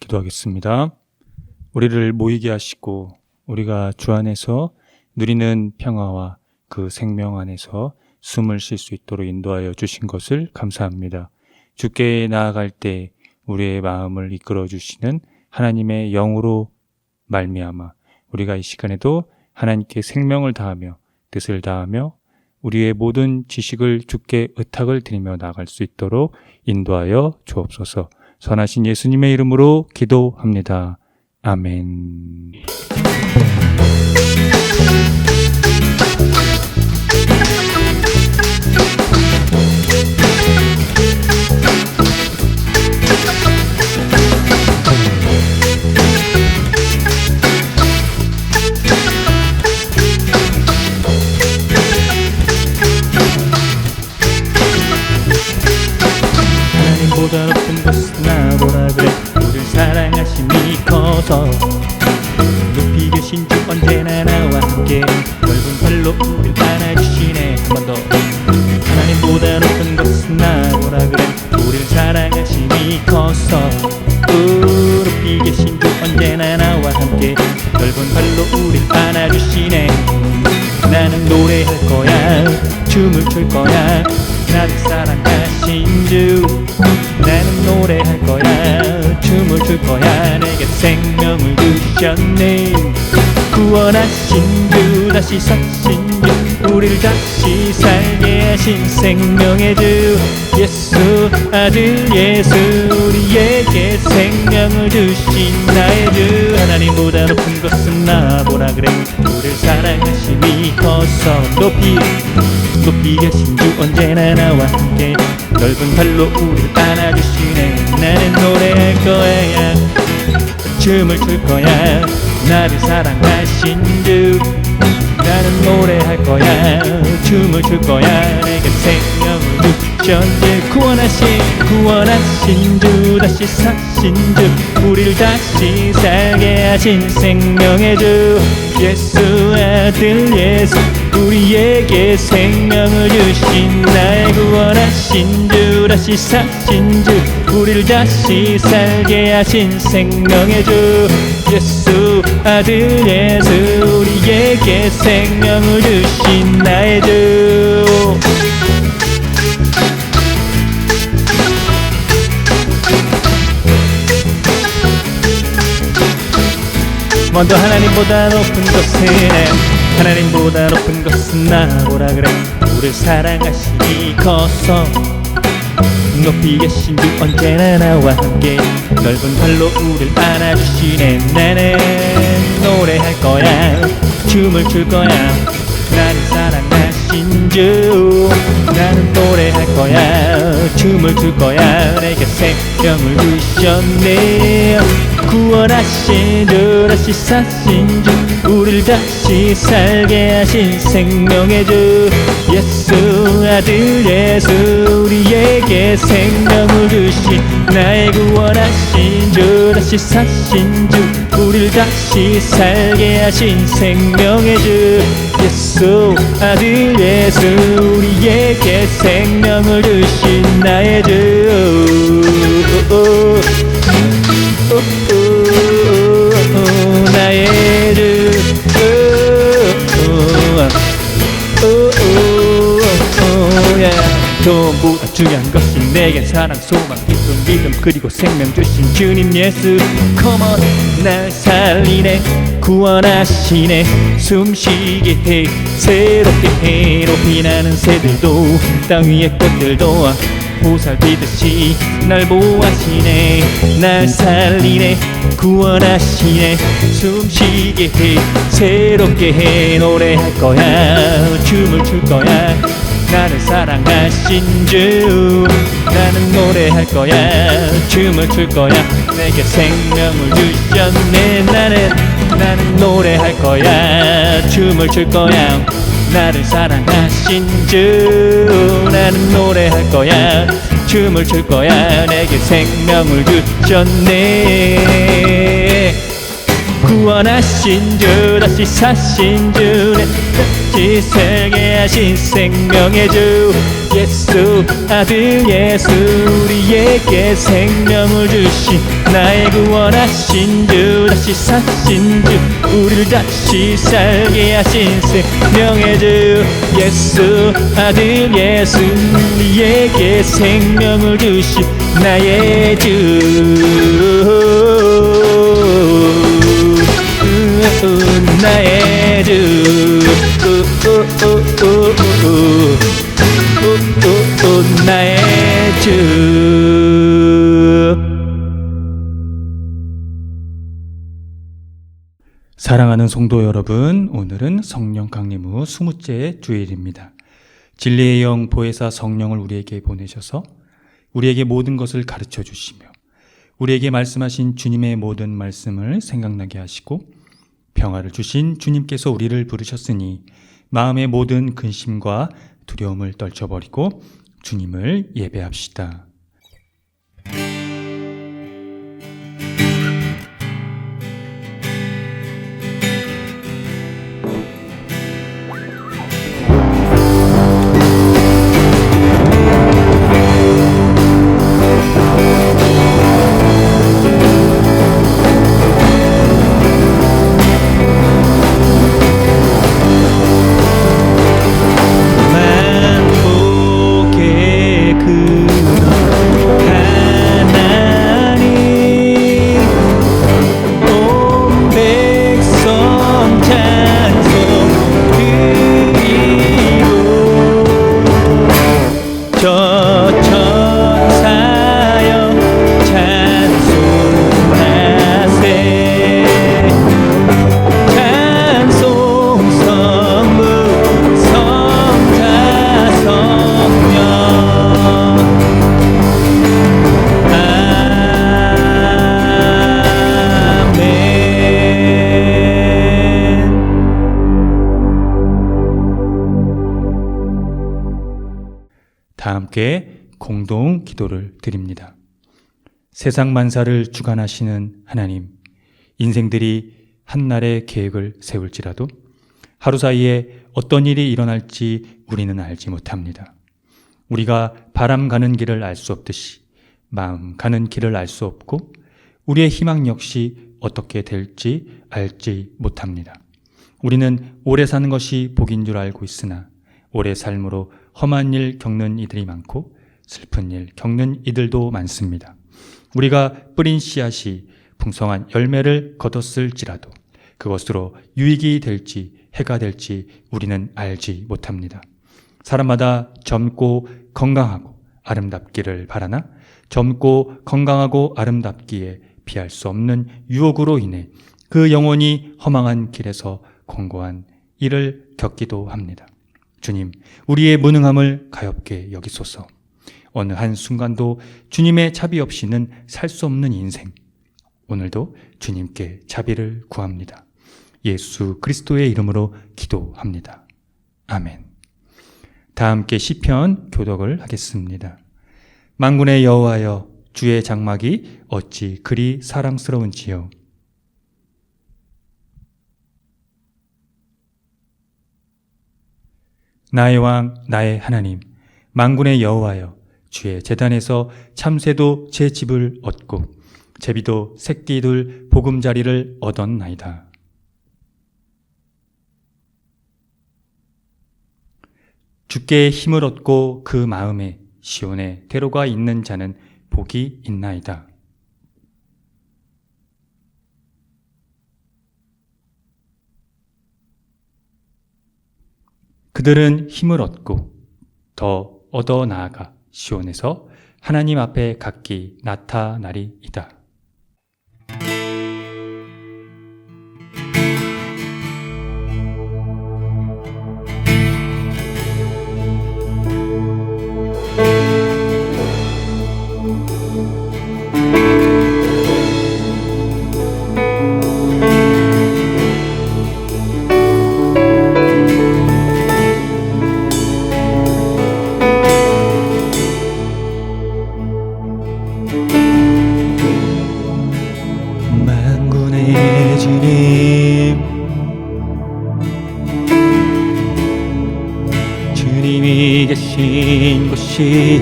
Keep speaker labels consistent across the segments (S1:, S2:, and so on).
S1: 기도하겠습니다. 우리를 모이게 하시고 우리가 주 안에서 누리는 평화와 그 생명 안에서 숨을 쉴 수 있도록 인도하여 주신 것을 감사합니다. 주께 나아갈 때 우리의 마음을 이끌어 주시는 하나님의 영으로 말미암아 우리가 이 시간에도 하나님께 생명을 다하며 뜻을 다하며 우리의 모든 지식을 주께 의탁을 드리며 나아갈 수 있도록 인도하여 주옵소서. 선하신 예수님의 이름으로 기도합니다. 아멘. 하나님보다 높은 것은 나보라 그래. 우릴 사랑하심이 커서 높이 계신 주 언제나 나와 함께 넓은 팔로 우릴 안아주시네. 한 번 더. 하나님보다 높은 것은 나보라 그래. 우릴 사랑하심이 커서 높이 계신 주 언제나 나와 함께 넓은 팔로 우릴 안아주시네. 나는 노래할 거야, 춤을 출 거야, 나를 사랑하신 주. 나는 노래할 거야, 춤을 출 거야, 내게 생명을 주셨네. 구원하신 주, 다시 사신 주, 우리를 다시 살게 하신 생명의 주 예수, 아들 예수, 우리에게 생명을 주신 나의 주. 하나님보다 높은 것은 나보라 그래. 우리를 사랑하심이 커서 높이 계신 주 언제나 나와 함께 넓은 팔로 우리를 안아주시네. 나는 노래할 거야, 춤을 출 거야, 나를 사랑하신 주. 나는 노래할 거야, 춤을 출 거야, 내게 생명을 주셨네. 구원하신 주, 다시 사신 주, 우리를 다시 살게 하신 생명의 주 예수, 아들 예수, 우리에게 생명을 주신 나의 구원하신 주, 다시 사신 주, 우리를 다시 살게 하신 생명의 주 예수, 아들 예수, 우리에게 생명을 주신 나의 주. 먼저 하나님보다 높은 것은 나보라 그래. 우리를 사랑하심이 커서 높이 계신 주 언제나 나와 함께 넓은 팔로 우리를 안아주시네. 나는 노래할 거야, 춤을 출 거야, 나를 사랑하신 주. 나는 노래할 거야, 춤을 출 거야, 내게 생명을 주셨네. 구원하신 주, 다시 사신 주, 우리를 다시 살게 하신 생명의 주 예수, 아들 예수, 우리에게 생명을 주신 나의 구원하신 주, 다시 사신 주, 우리를 다시 살게 하신 생명의 주 예수, 아들 예수, 우리에게 생명을 주신 나의 주. 나의 주. 전보다 중요한 것이 내겐 사랑, 소망, 기쁨, 믿음, 그리고 생명 주신 주님 예수. Come on, 날 살리네, 구원하시네, 숨쉬게 해, 새롭게 해. 높이 나는 새들도 땅 위의 꽃들도 보살피듯이 날 보호하시네. 날 살리네, 구원하시네, 숨쉬게 해, 새롭게 해. 노래할 거야, 춤을 출 거야, 나를 사랑하신 주. 나는 노래할 거야, 춤을 출 거야, 내게 생명을 주셨네. 나는 노래할 거야, 춤을 출 거야, 나를 사랑하신 주. 나는 노래할 거야, 춤을 출 거야, 내게 생명을 주셨네. 구원하신 주 다시 사신 주 내 다시 살게 하신 생명의 주 예수 아들 예수 우리에게 생명을 주신 나의 구원하신 주 다시 사신 주 우리를 다시 살게 하신 생명의 주 예수 아들 예수 우리에게 생명을 주신 나의 주 나의 주 나의 주. 사랑하는 성도 여러분, 오늘은 성령 강림 후 20째 주일입니다. 진리의 영 보혜사 성령을 우리에게 보내셔서 우리에게 모든 것을 가르쳐 주시며 우리에게 말씀하신 주님의 모든 말씀을 생각나게 하시고 평화를 주신 주님께서 우리를 부르셨으니 마음의 모든 근심과 두려움을 떨쳐버리고 주님을 예배합시다. 다 함께 공동 기도를 드립니다. 세상 만사를 주관하시는 하나님, 인생들이 한날의 계획을 세울지라도 하루 사이에 어떤 일이 일어날지 우리는 알지 못합니다. 우리가 바람 가는 길을 알 수 없듯이 마음 가는 길을 알 수 없고 우리의 희망 역시 어떻게 될지 알지 못합니다. 우리는 오래 사는 것이 복인 줄 알고 있으나 오래 삶으로 험한 일 겪는 이들이 많고 슬픈 일 겪는 이들도 많습니다. 우리가 뿌린 씨앗이 풍성한 열매를 거뒀을지라도 그것으로 유익이 될지 해가 될지 우리는 알지 못합니다. 사람마다 젊고 건강하고 아름답기를 바라나 젊고 건강하고 아름답기에 피할 수 없는 유혹으로 인해 그 영혼이 허망한 길에서 공고한 일을 겪기도 합니다. 주님, 우리의 무능함을 가엾게 여기소서. 어느 한순간도 주님의 자비 없이는 살 수 없는 인생, 오늘도 주님께 자비를 구합니다. 예수 그리스도의 이름으로 기도합니다. 아멘. 다 함께 시편 교독을 하겠습니다. 만군의 여호와여, 주의 장막이 어찌 그리 사랑스러운지요. 나의 왕, 나의 하나님, 만군의 여호와여, 주의 제단에서 참새도 제 집을 얻고 제비도 새끼들 보금자리를 얻었나이다. 주께 힘을 얻고 그 마음에 시온의 대로가 있는 자는 복이 있나이다. 그들은 힘을 얻고 더 얻어 나아가 시온에서 하나님 앞에 각기 나타나리이다. 것이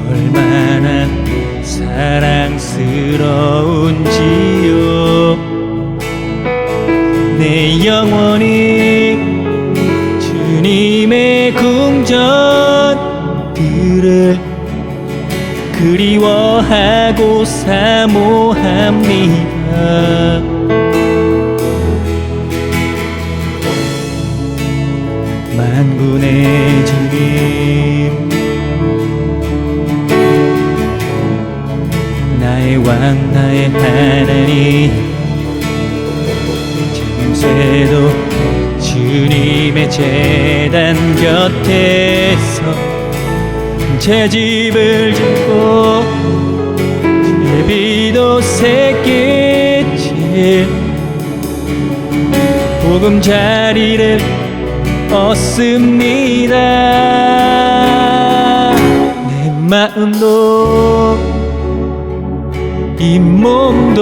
S1: 얼마나 사랑스러운지요. 내 영혼이 주님의 궁전들을 그리워하고 사모합니다. 만군의 주님, 나의 왕 나의 하나님, 지금새도 주님의 제단 곁에서 제 집을 짓고 제비도 새끼칠 보금자리를 얻습니다. 내 마음도 이 몸도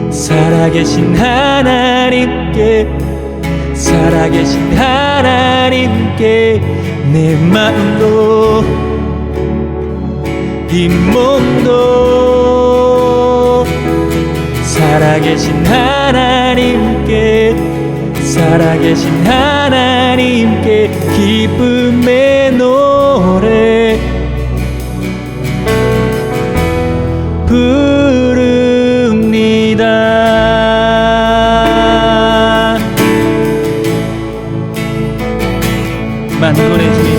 S1: 살아계신 하나님께, 살아계신 하나님께 내 마음도 이 몸도 살아계신 하나님께, 살아계신 하나님께 기쁨의 노래 부릅니다. 만군의 주님,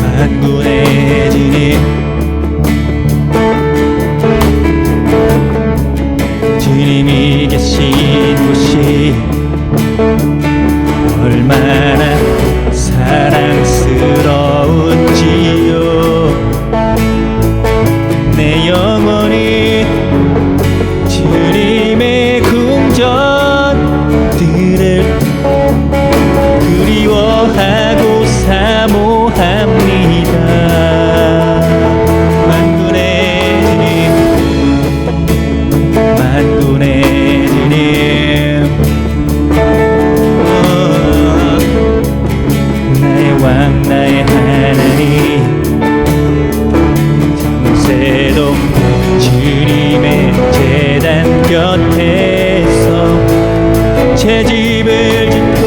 S1: 만군의 주님, 주님이 계신 곳이 얼마나 사랑스러운지요. 내 영혼이 주님의 궁전들을 그리워하고 사모합니다. 만군의 주님, 만군의 주님, 나의 왕 나의 하나님, 정세도 주님의 제단 곁에서 제 집을 짓고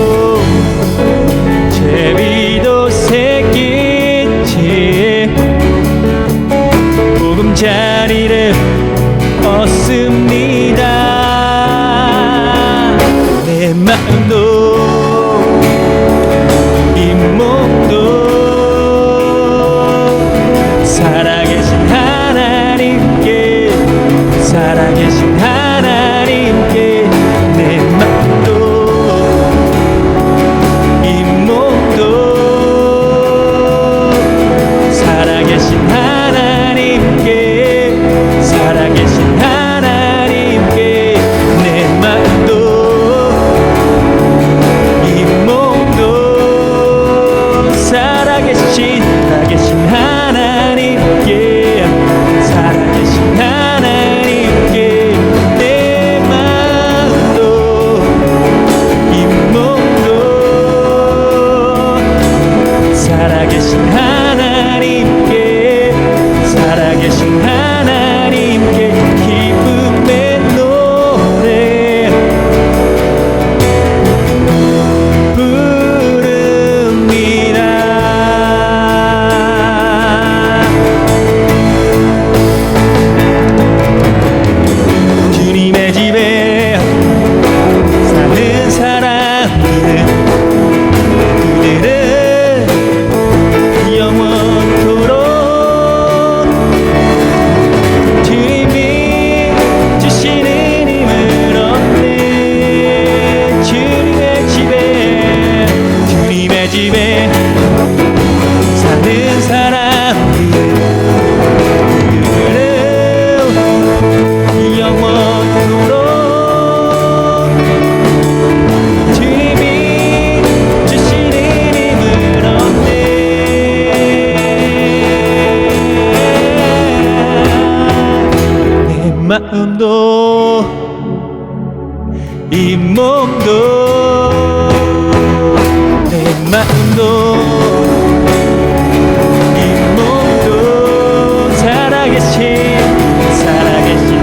S1: 몸도 살아계신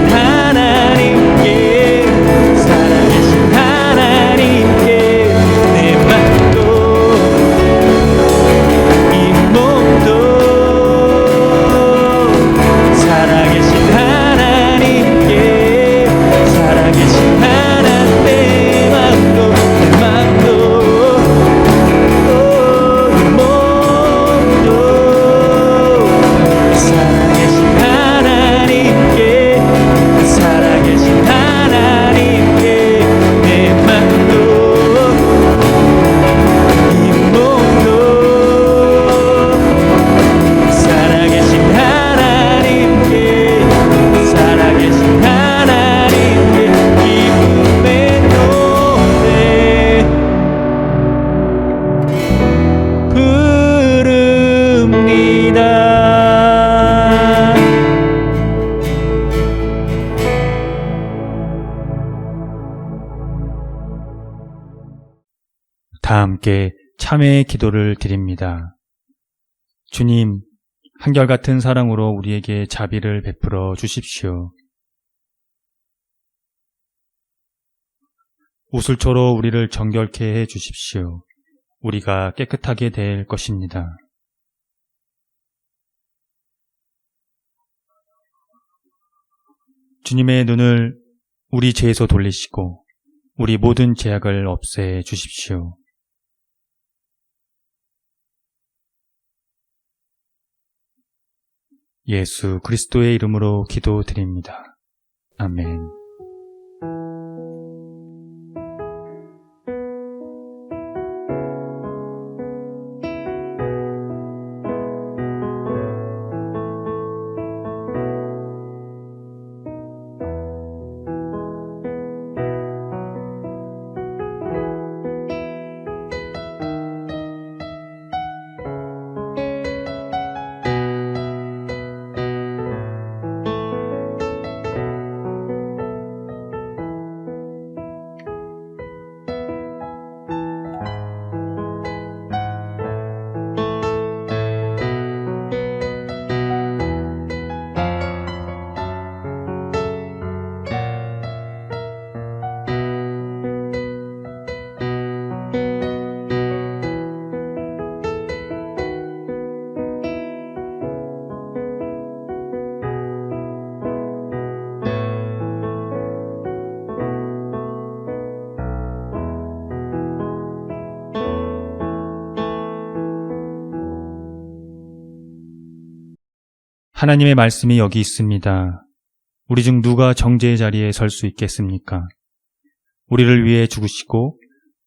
S1: 하나님께, 살아계신 하나님께 내 맘도 이 몸도 살아계신 하나님께, 살아계신 하나님 내 맘도 살아계신 하나님께, 살아계신 하나님께 내 맘도 이 몸도 살아계신 하나님께, 살아계신 하나님께 기쁨의 노래 부릅니다. 다 함께 참회의 기도를 드립니다. 주님, 한결같은 사랑으로 우리에게 자비를 베풀어 주십시오. 우슬초로 우리를 정결케 해 주십시오. 우리가 깨끗하게 될 것입니다. 주님의 눈을 우리 죄에서 돌리시고 우리 모든 죄악을 없애 주십시오. 예수 그리스도의 이름으로 기도드립니다. 아멘. 하나님의 말씀이 여기 있습니다. 우리 중 누가 정죄의 자리에 설 수 있겠습니까? 우리를 위해 죽으시고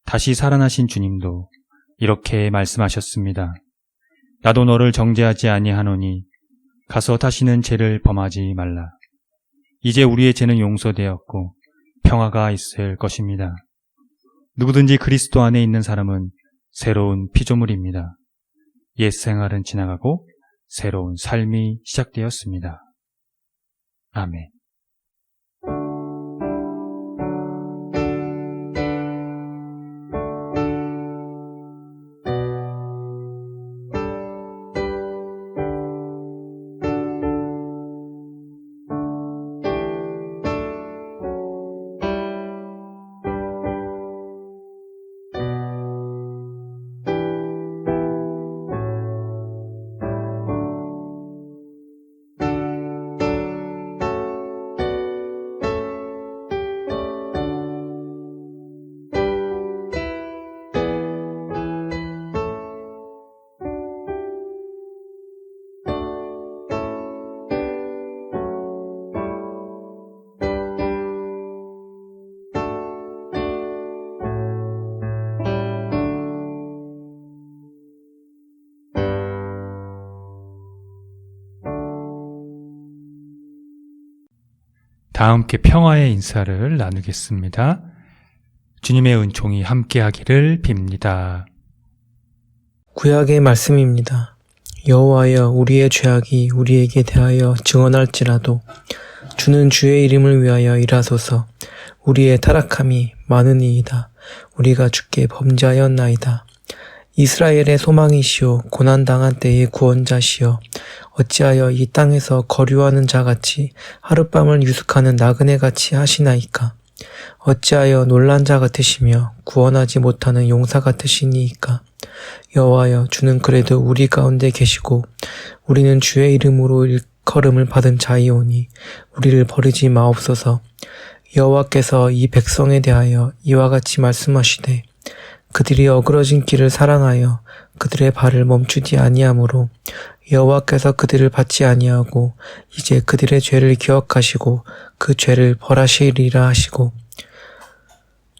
S1: 다시 살아나신 주님도 이렇게 말씀하셨습니다. 나도 너를 정죄하지 아니하노니 가서 다시는 죄를 범하지 말라. 이제 우리의 죄는 용서되었고 평화가 있을 것입니다. 누구든지 그리스도 안에 있는 사람은 새로운 피조물입니다. 옛 생활은 지나가고 새로운 삶이 시작되었습니다. 아멘. 다 함께 평화의 인사를 나누겠습니다. 주님의 은총이 함께하기를 빕니다.
S2: 구약의 말씀입니다. 여호와여, 우리의 죄악이 우리에게 대하여 증언할지라도 주는 주의 이름을 위하여 일하소서. 우리의 타락함이 많으니이다. 우리가 주께 범죄하였나이다. 이스라엘의 소망이시오 고난당한 때의 구원자시여 어찌하여 이 땅에서 거류하는 자같이 하룻밤을 유숙하는 나그네같이 하시나이까 어찌하여 놀란 자 같으시며 구원하지 못하는 용사 같으시니이까 여호와여 주는 그래도 우리 가운데 계시고 우리는 주의 이름으로 일컬음을 받은 자이오니 우리를 버리지 마옵소서. 여호와께서 이 백성에 대하여 이와 같이 말씀하시되 그들이 어그러진 길을 사랑하여 그들의 발을 멈추지 아니하므로 여호와께서 그들을 받지 아니하고 이제 그들의 죄를 기억하시고 그 죄를 벌하시리라 하시고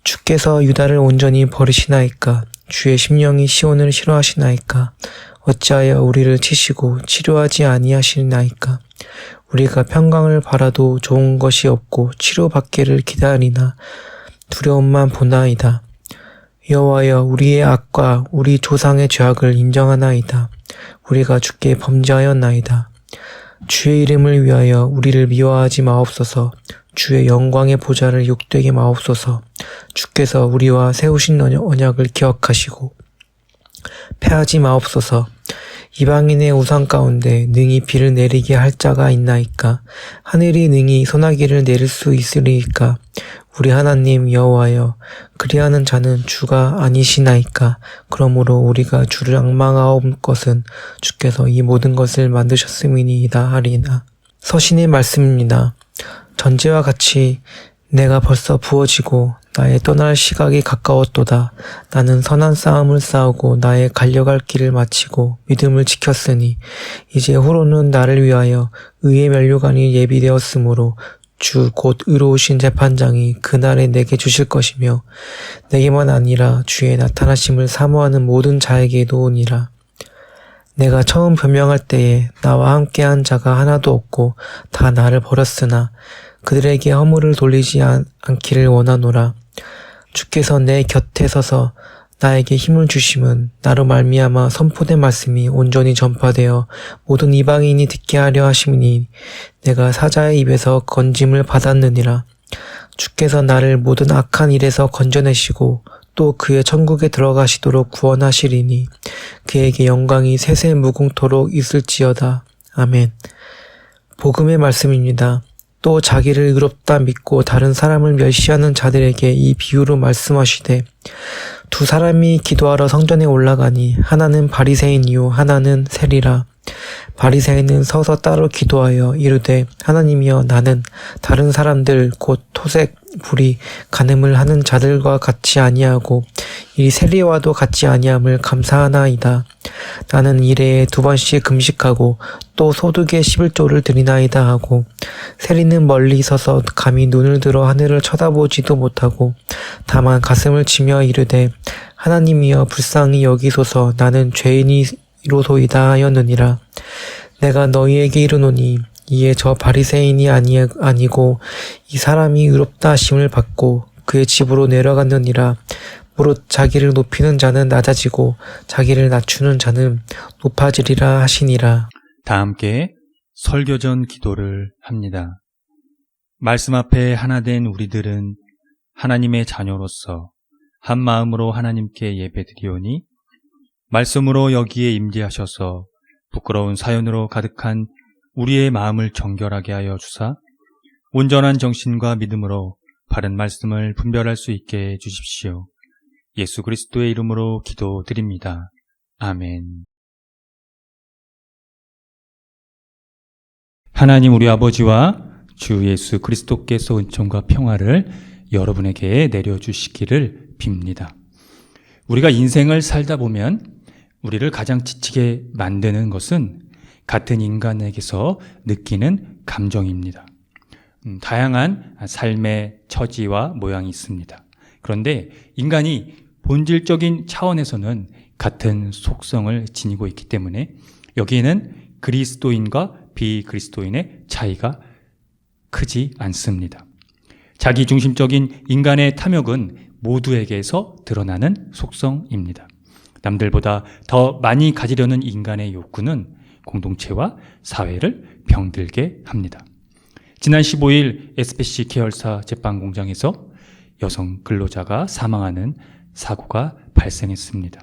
S2: 주께서 유다를 온전히 버리시나이까 주의 심령이 시온을 싫어하시나이까 어찌하여 우리를 치시고 치료하지 아니하시나이까 우리가 평강을 바라도 좋은 것이 없고 치료받기를 기다리나 두려움만 보나이다. 여호와여 우리의 악과 우리 조상의 죄악을 인정하나이다. 우리가 주께 범죄하였나이다. 주의 이름을 위하여 우리를 미워하지 마옵소서. 주의 영광의 보좌를 욕되게 마옵소서. 주께서 우리와 세우신 언약을 기억하시고 패하지 마옵소서. 이방인의 우상 가운데 능히 비를 내리게 할 자가 있나이까? 하늘이 능히 소나기를 내릴 수 있으리이까? 우리 하나님 여호와여 그리하는 자는 주가 아니시나이까? 그러므로 우리가 주를 앙망하옵 것은 주께서 이 모든 것을 만드셨음이니이다 하리나. 서신의 말씀입니다. 전제와 같이 내가 벌써 부어지고 나의 떠날 시각이 가까웠도다. 나는 선한 싸움을 싸우고 나의 갈려갈 길을 마치고 믿음을 지켰으니 이제 후로는 나를 위하여 의의 면류관이 예비되었으므로 주 곧 의로우신 재판장이 그날에 내게 주실 것이며 내게만 아니라 주의 나타나심을 사모하는 모든 자에게 도우니라. 내가 처음 변명할 때에 나와 함께한 자가 하나도 없고 다 나를 버렸으나 그들에게 허물을 돌리지 않기를 원하노라. 주께서 내 곁에 서서 나에게 힘을 주심은 나로 말미암아 선포된 말씀이 온전히 전파되어 모든 이방인이 듣게 하려 하심이니 내가 사자의 입에서 건짐을 받았느니라. 주께서 나를 모든 악한 일에서 건져내시고 또 그의 천국에 들어가시도록 구원하시리니 그에게 영광이 세세 무궁토록 있을지어다. 아멘. 복음의 말씀입니다. 또 자기를 의롭다 믿고 다른 사람을 멸시하는 자들에게 이 비유로 말씀하시되 두 사람이 기도하러 성전에 올라가니 하나는 바리새인이요 하나는 세리라. 바리새인은 서서 따로 기도하여 이르되 하나님이여 나는 다른 사람들 곧 토색 불이 간음을 하는 자들과 같이 아니하고 이 세리와도 같지 아니함을 감사하나이다. 나는 일해에 2번씩 금식하고 또 소득의 11조를 드리나이다 하고 세리는 멀리 서서 감히 눈을 들어 하늘을 쳐다보지도 못하고 다만 가슴을 치며 이르되 하나님이여 불쌍히 여기소서 나는 죄인이로소이다 하였느니라. 내가 너희에게 이르노니 이에 저 바리새인이 아니고 이 사람이 의롭다 하심을 받고 그의 집으로 내려갔느니라. 무릇 자기를 높이는 자는 낮아지고 자기를 낮추는 자는 높아지리라 하시니라.
S1: 다 함께 설교전 기도를 합니다. 말씀 앞에 하나 된 우리들은 하나님의 자녀로서 한 마음으로 하나님께 예배드리오니 말씀으로 여기에 임재하셔서 부끄러운 사연으로 가득한 우리의 마음을 정결하게 하여 주사 온전한 정신과 믿음으로 바른 말씀을 분별할 수 있게 해 주십시오. 예수 그리스도의 이름으로 기도드립니다. 아멘. 하나님 우리 아버지와 주 예수 그리스도께서 은총과 평화를 여러분에게 내려주시기를 빕니다. 우리가 인생을 살다 보면 우리를 가장 지치게 만드는 것은 같은 인간에게서 느끼는 감정입니다. 다양한 삶의 처지와 모양이 있습니다. 그런데 인간이 본질적인 차원에서는 같은 속성을 지니고 있기 때문에 여기에는 그리스도인과 비그리스도인의 차이가 크지 않습니다. 자기중심적인 인간의 탐욕은 모두에게서 드러나는 속성입니다. 남들보다 더 많이 가지려는 인간의 욕구는 공동체와 사회를 병들게 합니다. 지난 15일 SPC 계열사 제빵 공장에서 여성 근로자가 사망하는 사고가 발생했습니다.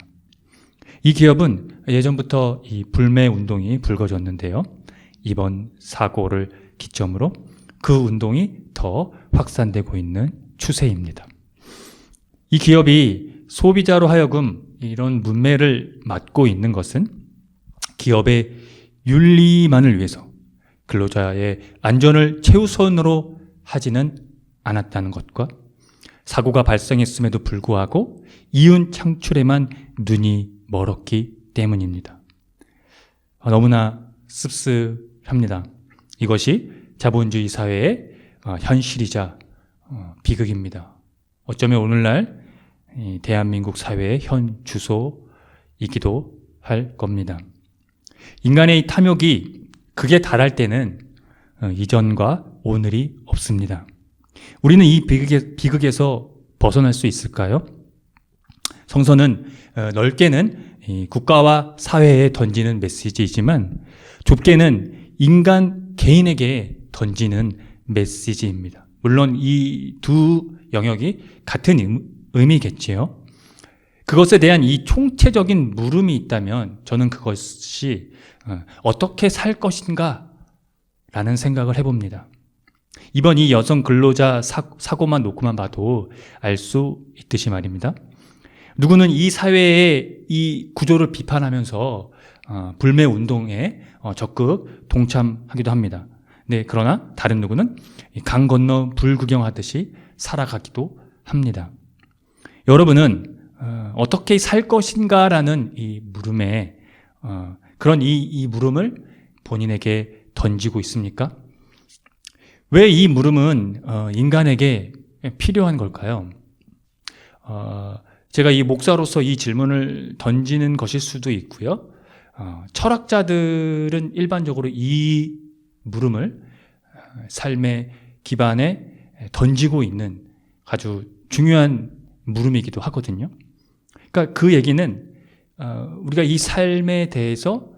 S1: 이 기업은 예전부터 이 불매 운동이 불거졌는데요. 이번 사고를 기점으로 그 운동이 더 확산되고 있는 추세입니다. 이 기업이 소비자로 하여금 이런 문매를 맞고 있는 것은 기업의 윤리만을 위해서 근로자의 안전을 최우선으로 하지는 않았다는 것과 사고가 발생했음에도 불구하고 이윤 창출에만 눈이 멀었기 때문입니다. 너무나 씁쓸합니다. 이것이 자본주의 사회의 현실이자 비극입니다. 어쩌면 오늘날 대한민국 사회의 현 주소이기도 할 겁니다. 인간의 탐욕이 극에 달할 때는 이전과 오늘이 없습니다. 우리는 이 비극에서 벗어날 수 있을까요? 성서는 넓게는 국가와 사회에 던지는 메시지이지만 좁게는 인간 개인에게 던지는 메시지입니다. 물론 이 두 영역이 같은 의미겠지요. 그것에 대한 이 총체적인 물음이 있다면 저는 그것이 어떻게 살 것인가 라는 생각을 해봅니다. 이번 이 여성 근로자 사고만 놓고만 봐도 알 수 있듯이 말입니다. 누구는 이 사회의 이 구조를 비판하면서 불매 운동에 적극 동참하기도 합니다. 네, 그러나 다른 누구는 강 건너 불 구경하듯이 살아가기도 합니다. 여러분은 어떻게 살 것인가라는 이 물음에 그런 이 물음을 본인에게 던지고 있습니까? 왜 이 물음은 인간에게 필요한 걸까요? 제가 이 목사로서 이 질문을 던지는 것일 수도 있고요. 철학자들은 일반적으로 이 물음을 삶의 기반에 던지고 있는 아주 중요한 물음이기도 하거든요. 그러니까 그 얘기는 우리가 이 삶에 대해서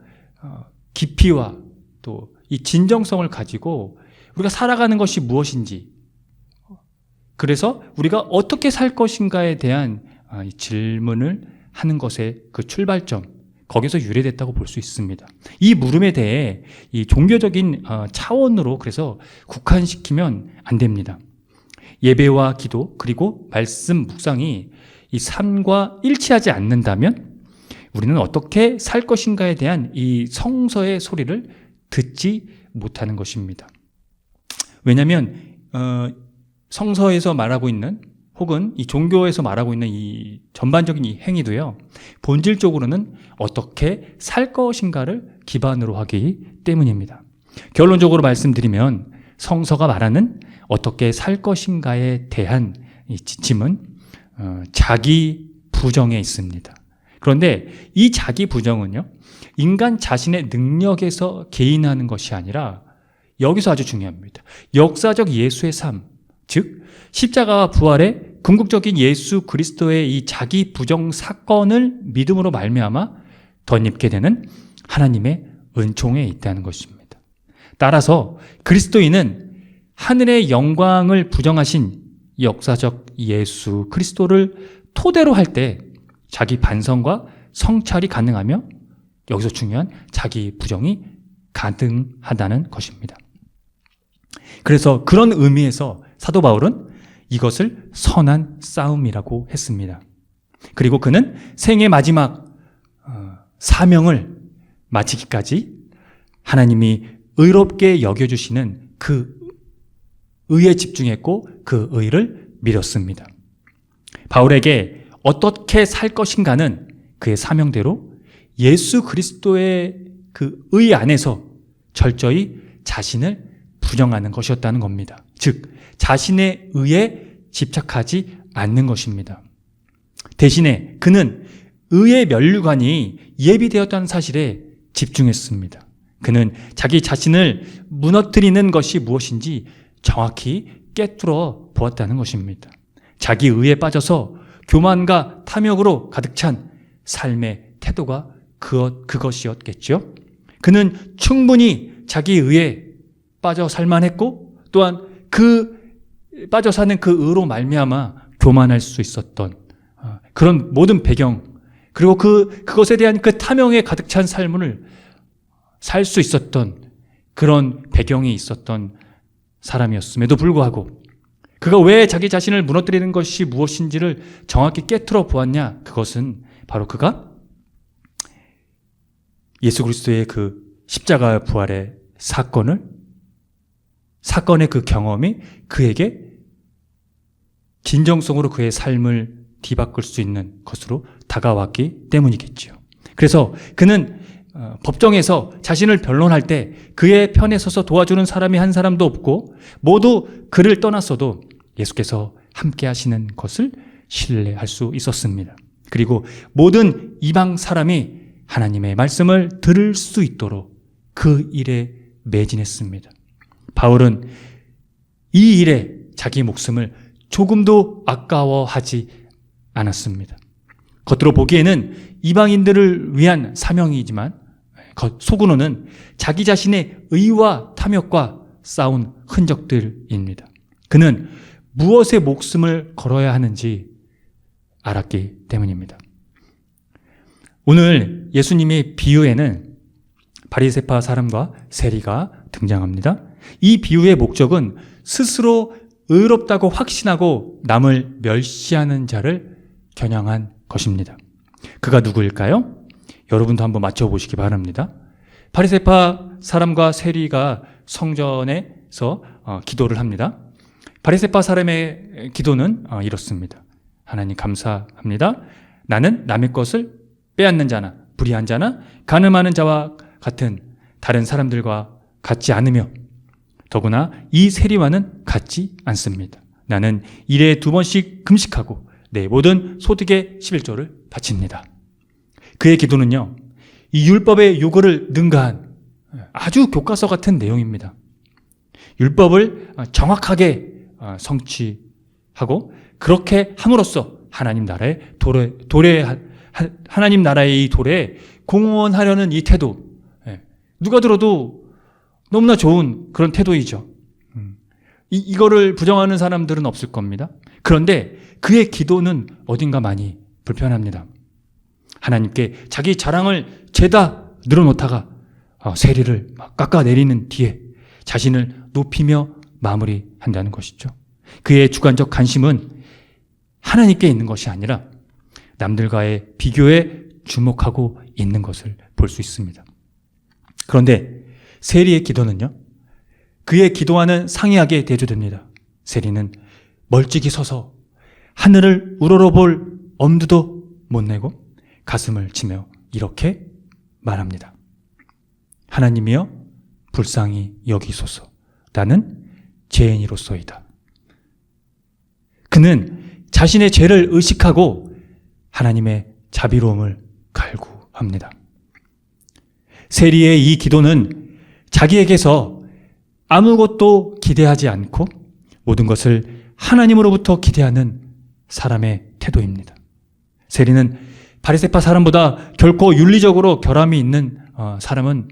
S1: 깊이와 또 이 진정성을 가지고 우리가 살아가는 것이 무엇인지, 그래서 우리가 어떻게 살 것인가에 대한 질문을 하는 것의 그 출발점, 거기서 유래됐다고 볼 수 있습니다. 이 물음에 대해 이 종교적인 차원으로 그래서 국한시키면 안 됩니다. 예배와 기도 그리고 말씀 묵상이 이 삶과 일치하지 않는다면 우리는 어떻게 살 것인가에 대한 이 성서의 소리를 듣지 못하는 것입니다. 왜냐하면 성서에서 말하고 있는 혹은 이 종교에서 말하고 있는 이 전반적인 이 행위도요, 본질적으로는 어떻게 살 것인가를 기반으로 하기 때문입니다. 결론적으로 말씀드리면 성서가 말하는 어떻게 살 것인가에 대한 이 지침은 자기 부정에 있습니다. 그런데 이 자기 부정은요, 인간 자신의 능력에서 개인하는 것이 아니라 여기서 아주 중요합니다. 역사적 예수의 삶, 즉 십자가와 부활의 궁극적인 예수 그리스도의 이 자기 부정 사건을 믿음으로 말미암아 덧입게 되는 하나님의 은총에 있다는 것입니다. 따라서 그리스도인은 하늘의 영광을 부정하신 역사적 예수 그리스도를 토대로 할 때 자기 반성과 성찰이 가능하며 여기서 중요한 자기 부정이 가능하다는 것입니다. 그래서 그런 의미에서 사도 바울은 이것을 선한 싸움이라고 했습니다. 그리고 그는 생의 마지막 사명을 마치기까지 하나님이 의롭게 여겨주시는 그 의에 집중했고 그 의를 믿었습니다. 바울에게 어떻게 살 것인가는 그의 사명대로 예수 그리스도의 그 의 안에서 철저히 자신을 부정하는 것이었다는 겁니다. 즉 자신의 의에 집착하지 않는 것입니다. 대신에 그는 의의 면류관이 예비되었다는 사실에 집중했습니다. 그는 자기 자신을 무너뜨리는 것이 무엇인지 정확히 꿰뚫어 보았다는 것입니다. 자기 의에 빠져서 교만과 탐욕으로 가득 찬 삶의 태도가 그것이었겠죠. 그는 충분히 자기 의에 빠져 살만했고 또한 그 빠져 사는 그 의로 말미암아 교만할 수 있었던 그런 모든 배경, 그리고 그것에 대한 그 탐욕에 가득 찬 삶을 살 수 있었던 그런 배경이 있었던 사람이었음에도 불구하고 그가 왜 자기 자신을 무너뜨리는 것이 무엇인지를 정확히 깨트려 보았냐? 그것은 바로 그가 예수 그리스도의 그 십자가 부활의 사건의 그 경험이 그에게 진정성으로 그의 삶을 뒤바꿀 수 있는 것으로 다가왔기 때문이겠지요. 그래서 그는 법정에서 자신을 변론할 때 그의 편에 서서 도와주는 사람이 한 사람도 없고 모두 그를 떠났어도 예수께서 함께 하시는 것을 신뢰할 수 있었습니다. 그리고 모든 이방 사람이 하나님의 말씀을 들을 수 있도록 그 일에 매진했습니다. 바울은 이 일에 자기 목숨을 조금도 아까워하지 않았습니다. 겉으로 보기에는 이방인들을 위한 사명이지만 속으로는 자기 자신의 의와 탐욕과 싸운 흔적들입니다. 그는 무엇에 목숨을 걸어야 하는지 알았기 때문입니다. 오늘 예수님의 비유에는 바리새파 사람과 세리가 등장합니다. 이 비유의 목적은 스스로 의롭다고 확신하고 남을 멸시하는 자를 겨냥한 것입니다. 그가 누구일까요? 여러분도 한번 맞춰보시기 바랍니다. 바리새파 사람과 세리가 성전에서 기도를 합니다. 바리새파 사람의 기도는 이렇습니다. 하나님 감사합니다. 나는 남의 것을 빼앗는 자나 불의한 자나 간음하는 자와 같은 다른 사람들과 같지 않으며 더구나 이 세리와는 같지 않습니다. 나는 일에 2번씩 금식하고 내 모든 소득의 11조를 바칩니다. 그의 기도는요, 이 율법의 요구를 능가한 아주 교과서 같은 내용입니다. 율법을 정확하게 성취하고 그렇게 함으로써 하나님 나라의 하나님 나라의 이 도래에 공헌하려는 이 태도, 누가 들어도 너무나 좋은 그런 태도이죠. 이거를 부정하는 사람들은 없을 겁니다. 그런데 그의 기도는 어딘가 많이 불편합니다. 하나님께 자기 자랑을 죄다 늘어놓다가 세리를 막 깎아내리는 뒤에 자신을 높이며 마무리한다는 것이죠. 그의 주관적 관심은 하나님께 있는 것이 아니라 남들과의 비교에 주목하고 있는 것을 볼 수 있습니다. 그런데 세리의 기도는요, 그의 기도와는 상이하게 대조됩니다. 세리는 멀찍이 서서 하늘을 우러러볼 엄두도 못 내고 가슴을 치며 이렇게 말합니다. 하나님이여 불쌍히 여기소서. 나는 죄인이로소이다. 그는 자신의 죄를 의식하고 하나님의 자비로움을 갈구합니다. 세리의 이 기도는 자기에게서 아무것도 기대하지 않고 모든 것을 하나님으로부터 기대하는 사람의 태도입니다. 세리는 바리새파 사람보다 결코 윤리적으로 결함이 있는 사람은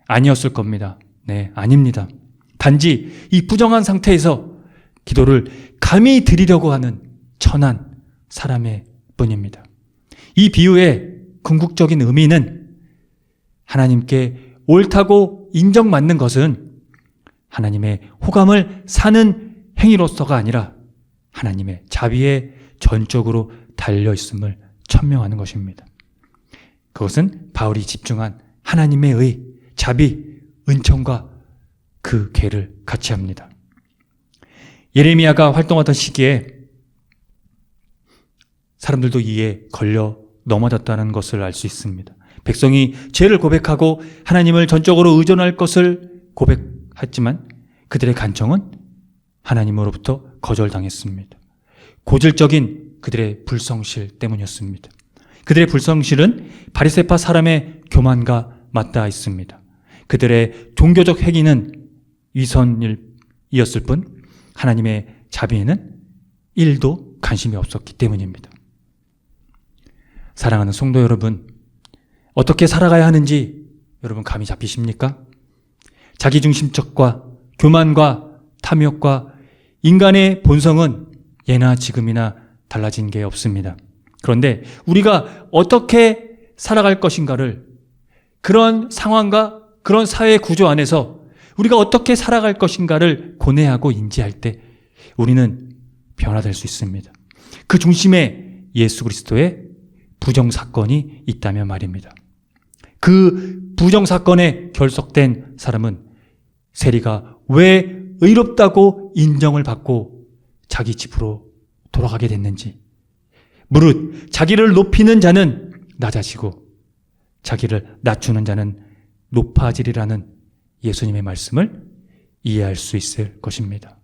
S1: 아니었을 겁니다. 네, 아닙니다. 단지 이 부정한 상태에서 기도를 감히 드리려고 하는 천한 사람의 뿐입니다. 이 비유의 궁극적인 의미는 하나님께 옳다고 인정받는 것은 하나님의 호감을 사는 행위로서가 아니라 하나님의 자비에 전적으로 달려있음을 천명하는 것입니다. 그것은 바울이 집중한 하나님의 의, 자비, 은총과 그 궤를 같이 합니다. 예레미야가 활동하던 시기에 사람들도 이에 걸려 넘어졌다는 것을 알 수 있습니다. 백성이 죄를 고백하고 하나님을 전적으로 의존할 것을 고백했지만 그들의 간청은 하나님으로부터 거절당했습니다. 고질적인 그들의 불성실 때문이었습니다. 그들의 불성실은 바리새파 사람의 교만과 맞닿아 있습니다. 그들의 종교적 행위는 위선이었을 뿐 하나님의 자비에는 1도 관심이 없었기 때문입니다. 사랑하는 성도 여러분, 어떻게 살아가야 하는지 여러분 감이 잡히십니까? 자기중심적과 교만과 탐욕과 인간의 본성은 예나 지금이나 달라진 게 없습니다. 그런데 우리가 어떻게 살아갈 것인가를, 그런 상황과 그런 사회 구조 안에서 우리가 어떻게 살아갈 것인가를 고뇌하고 인지할 때 우리는 변화될 수 있습니다. 그 중심에 예수 그리스도의 부정사건이 있다면 말입니다. 그 부정사건에 결석된 사람은 세리가 왜 의롭다고 인정을 받고 자기 집으로 돌아가게 됐는지, 무릇 자기를 높이는 자는 낮아지고 자기를 낮추는 자는 높아지리라는 예수님의 말씀을 이해할 수 있을 것입니다.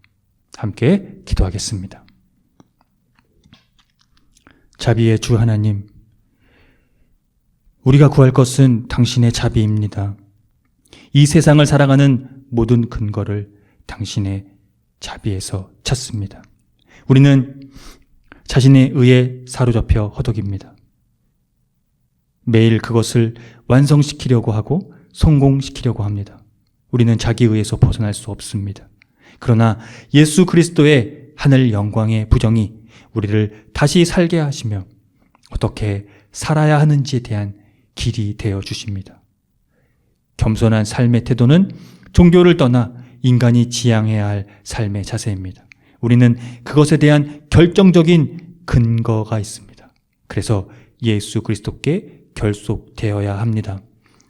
S1: 함께 기도하겠습니다. 자비의 주 하나님, 우리가 구할 것은 당신의 자비입니다. 이 세상을 살아가는 모든 근거를 당신의 자비에서 찾습니다. 우리는 자신의 의에 사로잡혀 허덕입니다. 매일 그것을 완성시키려고 하고 성공시키려고 합니다. 우리는 자기 의에서 벗어날 수 없습니다. 그러나 예수 그리스도의 하늘 영광의 부정이 우리를 다시 살게 하시며 어떻게 살아야 하는지에 대한 길이 되어 주십니다. 겸손한 삶의 태도는 종교를 떠나 인간이 지향해야 할 삶의 자세입니다. 우리는 그것에 대한 결정적인 근거가 있습니다. 그래서 예수 그리스도께 결속되어야 합니다.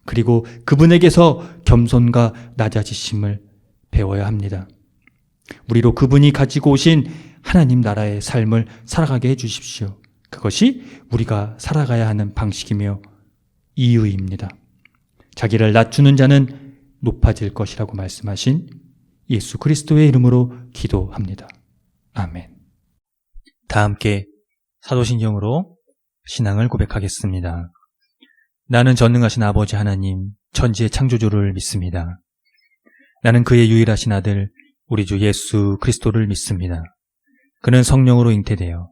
S1: 그리고 그분에게서 겸손과 낮아지심을 배워야 합니다. 우리로 그분이 가지고 오신 하나님 나라의 삶을 살아가게 해주십시오. 그것이 우리가 살아가야 하는 방식이며 이유입니다. 자기를 낮추는 자는 높아질 것이라고 말씀하신 예수 그리스도의 이름으로 기도합니다. 아멘. 다 함께 사도신경으로 신앙을 고백하겠습니다. 나는 전능하신 아버지 하나님, 천지의 창조주를 믿습니다. 나는 그의 유일하신 아들, 우리 주 예수 그리스도를 믿습니다. 그는 성령으로 잉태되어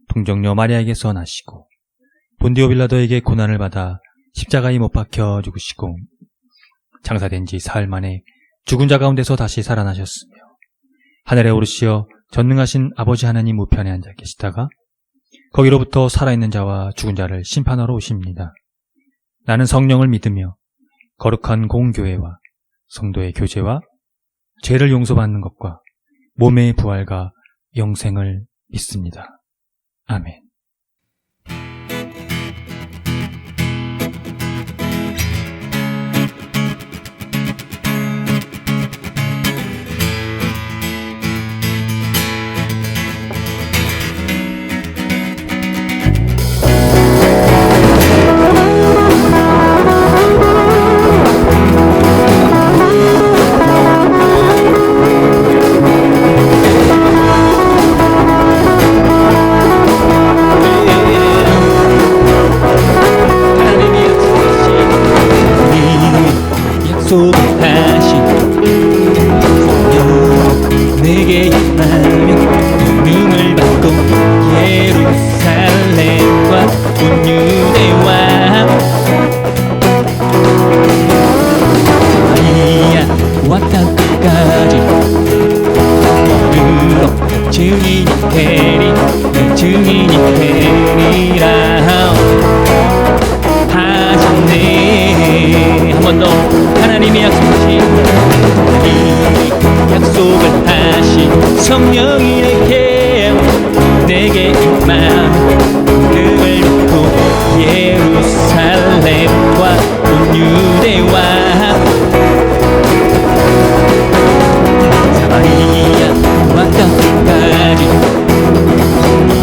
S1: 동정녀 마리아에게서 나시고 본디오 빌라도에게 고난을 받아 십자가에 못 박혀 죽으시고 장사된 지 사흘 만에 죽은 자 가운데서 다시 살아나셨으며 하늘에 오르시어 전능하신 아버지 하나님 우편에 앉아 계시다가 거기로부터 살아있는 자와 죽은 자를 심판하러 오십니다. 나는 성령을 믿으며 거룩한 공교회와 성도의 교제와 죄를 용서받는 것과 몸의 부활과 영생을 믿습니다. 아멘. 약속하신 성령 내게 임하면 능을 받고 예루살렘과 온 유대와 사마리아와 땅끝까지 이르러 증인이 되리 내 증인이 되리라 하셨네. 한 번 더 하나님이 약속하신 이 약속을 하신 성령이 내게 임하면 그를 믿고 예루살렘과 온 유대와 사마리아와 땅끝까지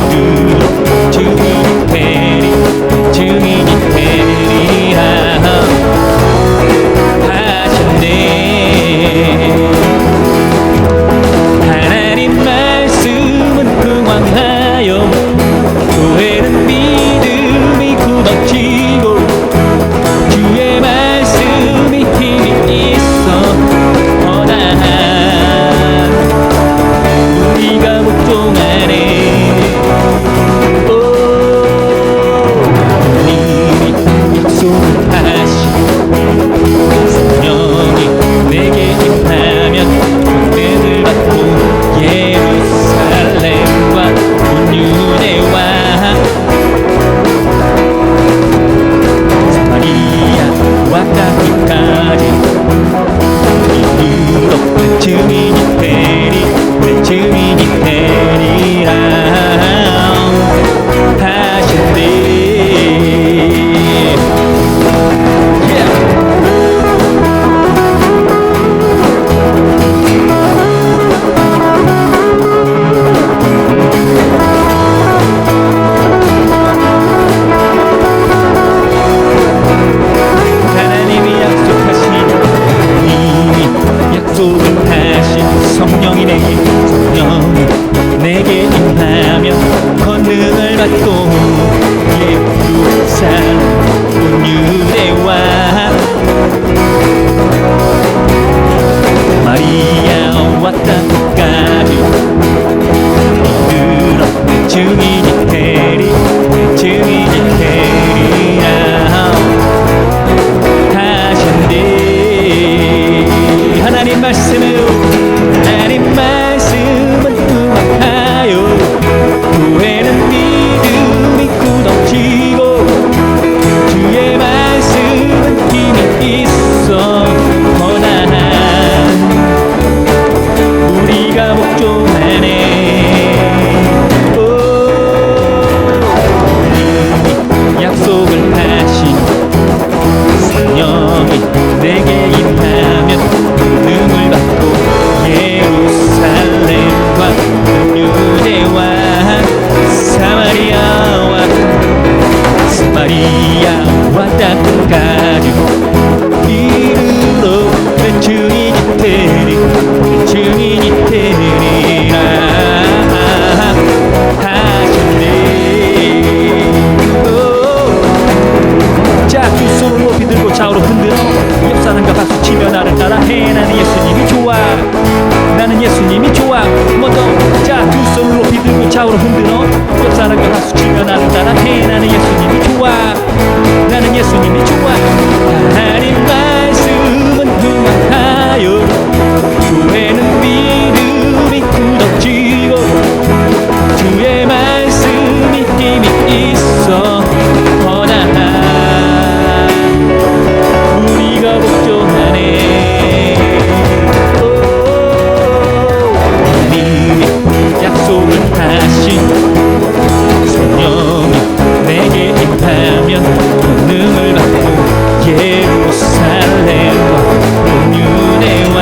S1: 이르러 증인이 되리라 하나님 말씀은 흥왕하여 교회는 믿음이 굳어지고 주의 말씀이 힘이 있어 허다한 우리가 묵종한 내게 임하면 능을 받고 예루살렘과 유대와 사마리아와 땅까지 이르러 내 증인이 되리 내 증인이 되리라 하셨네. 자, 두 손을 높이 들고 좌우로 흔들어 옆 사람과 박수치며 나를 따라해. 나는 예수님이 좋아, 나는 예수님이 좋아. 먼저 자, 두 손을 높이 들고 좌우로 흔들어 옆 사람과 박수치며 나를 따라해. 나는 예수님이 좋아, 나는 예수님이 좋아. 하나님 말씀은 흥하여 교회는 믿음이 굳어지고 주의 말씀이 힘이 있어 허다한 우리가 복종하네. 하나님이 약속을 하신 성령이 내게 임하면 능을 받고 예루살렘과 온 유대와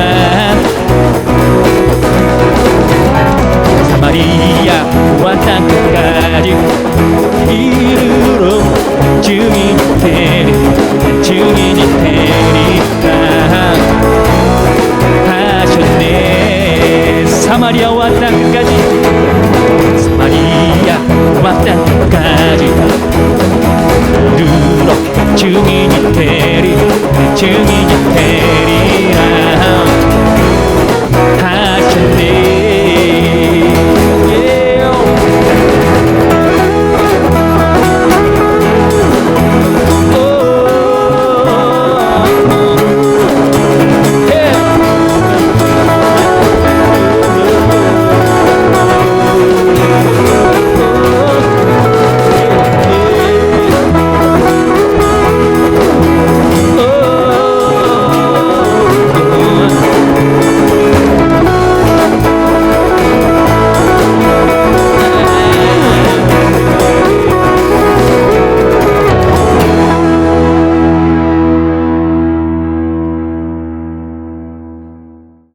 S1: 사마리아와 땅끝까지 이르러 증인이 되리 증인이 되리라 하셨네. 사마리아와 땅끝까지 사마리아와 땅끝까지 이르러 증인이 되리 증인이 되리라 하셨네.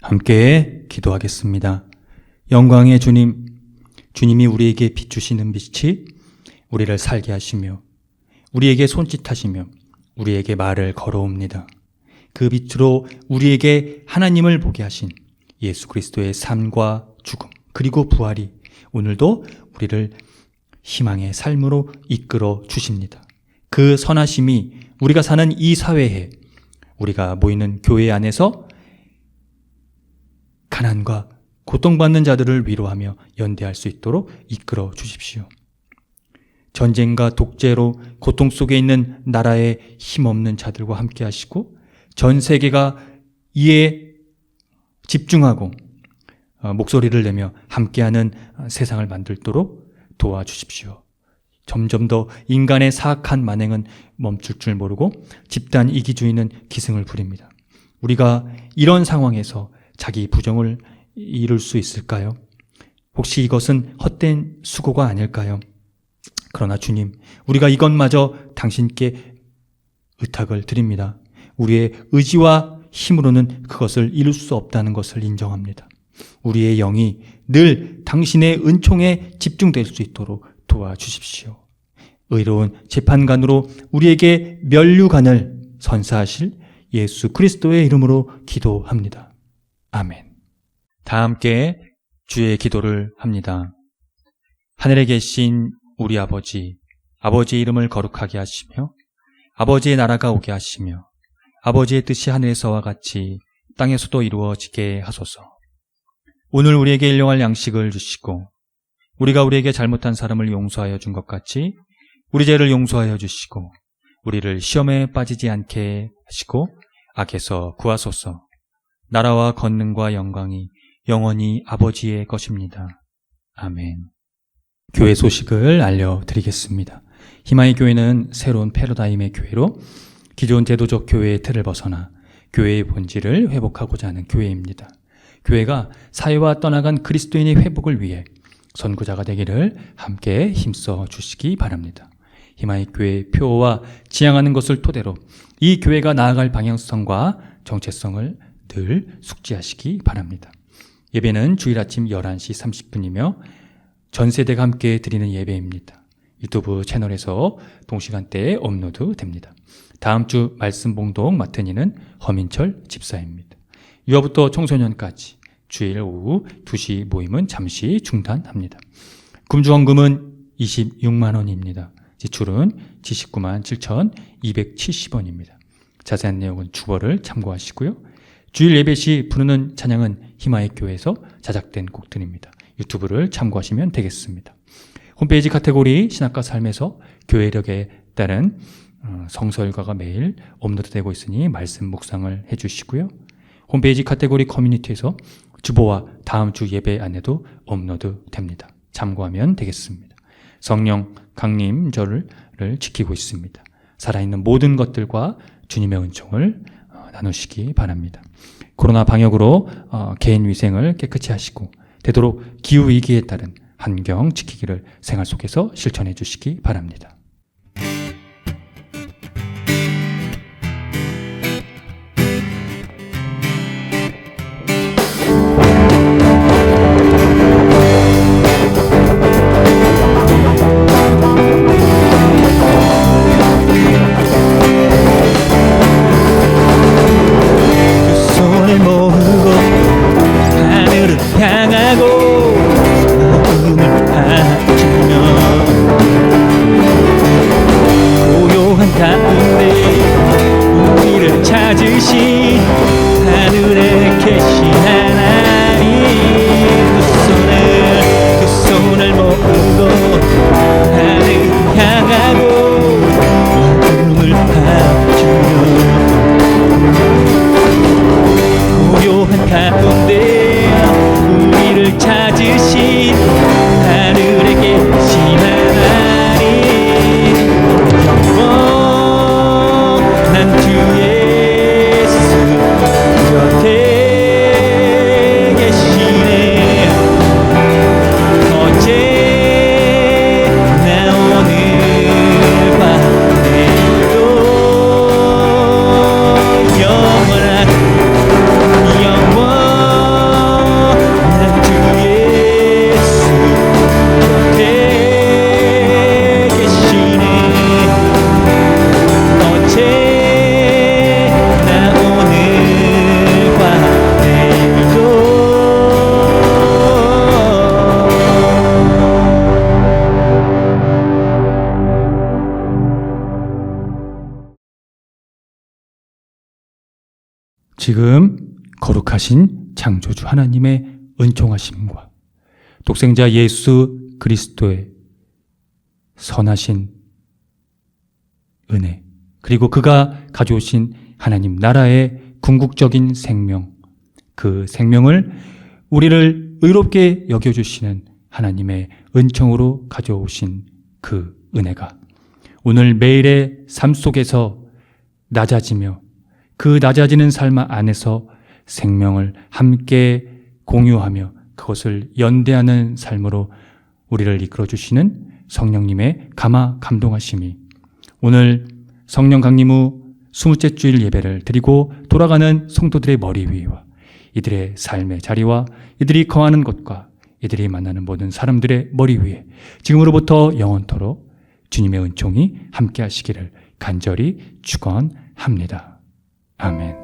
S1: 함께 기도하겠습니다. 영광의 주님, 주님이 우리에게 비추시는 빛이 우리를 살게 하시며 우리에게 손짓하시며 우리에게 말을 걸어옵니다. 그 빛으로 우리에게 하나님을 보게 하신 예수 그리스도의 삶과 죽음 그리고 부활이 오늘도 우리를 희망의 삶으로 이끌어 주십니다. 그 선하심이 우리가 사는 이 사회에 우리가 모이는 교회 안에서 가난과 고통받는 자들을 위로하며 연대할 수 있도록 이끌어 주십시오. 전쟁과 독재로 고통 속에 있는 나라의 힘없는 자들과 함께 하시고 전 세계가 이에 집중하고 목소리를 내며 함께하는 세상을 만들도록 도와주십시오. 점점 더 인간의 사악한 만행은 멈출 줄 모르고 집단 이기주의는 기승을 부립니다. 우리가 이런 상황에서 자기 부정을 이룰 수 있을까요? 혹시 이것은 헛된 수고가 아닐까요? 그러나 주님, 우리가 이것마저 당신께 의탁을 드립니다. 우리의 의지와 힘으로는 그것을 이룰 수 없다는 것을 인정합니다. 우리의 영이 늘 당신의 은총에 집중될 수 있도록 도와주십시오. 의로운 재판관으로 우리에게 면류관을 선사하실 예수 그리스도의 이름으로 기도합니다. 아멘. 다 함께 주의 기도를 합니다. 하늘에 계신 우리 아버지, 아버지의 이름을 거룩하게 하시며 아버지의 나라가 오게 하시며 아버지의 뜻이 하늘에서와 같이 땅에서도 이루어지게 하소서. 오늘 우리에게 일용할 양식을 주시고 우리가 우리에게 잘못한 사람을 용서하여 준 것 같이 우리 죄를 용서하여 주시고 우리를 시험에 빠지지 않게 하시고 악에서 구하소서. 나라와 권능과 영광이 영원히 아버지의 것입니다. 아멘. 교회 소식을 알려드리겠습니다. 희망의 교회는 새로운 패러다임의 교회로 기존 제도적 교회의 틀을 벗어나 교회의 본질을 회복하고자 하는 교회입니다. 교회가 사회와 떠나간 그리스도인의 회복을 위해 선구자가 되기를 함께 힘써 주시기 바랍니다. 희망의 교회의 표와 지향하는 것을 토대로 이 교회가 나아갈 방향성과 정체성을 늘 숙지하시기 바랍니다. 예배는 주일 아침 11시 30분이며 전 세대가 함께 드리는 예배입니다. 유튜브 채널에서 동시간대에 업로드 됩니다. 다음 주 말씀 봉독 맡은 이는 허민철 집사입니다. 유아부터 청소년까지 주일 오후 2시 모임은 잠시 중단합니다. 금주원금은 26만 원입니다. 지출은 79만 7,270원입니다. 자세한 내용은 주보를 참고하시고요. 주일 예배 시 부르는 찬양은 희망의 교회에서 제작된 곡들입니다. 유튜브를 참고하시면 되겠습니다. 홈페이지 카테고리 신학과 삶에서 교회력에 따른 성서일과가 매일 업로드되고 있으니 말씀 묵상을 해주시고요. 홈페이지 카테고리 커뮤니티에서 주보와 다음 주 예배 안내도 업로드됩니다. 참고하면 되겠습니다. 성령 강림절을 지키고 있습니다. 살아있는 모든 것들과 주님의 은총을 나누시기 바랍니다. 코로나 방역으로 개인 위생을 깨끗이 하시고 되도록 기후위기에 따른 환경 지키기를 생활 속에서 실천해 주시기 바랍니다. 지금 거룩하신 창조주 하나님의 은총하심과 독생자 예수 그리스도의 선하신 은혜, 그리고 그가 가져오신 하나님 나라의 궁극적인 생명, 그 생명을 우리를 의롭게 여겨주시는 하나님의 은총으로 가져오신 그 은혜가 오늘 매일의 삶 속에서 낮아지며 그 낮아지는 삶 안에서 생명을 함께 공유하며 그것을 연대하는 삶으로 우리를 이끌어주시는 성령님의 감화 감동하심이 오늘 성령 강림 후 20째 주일 예배를 드리고 돌아가는 성도들의 머리 위와 이들의 삶의 자리와 이들이 거하는 곳과 이들이 만나는 모든 사람들의 머리 위에 지금으로부터 영원토록 주님의 은총이 함께 하시기를 간절히 축원합니다. 아멘.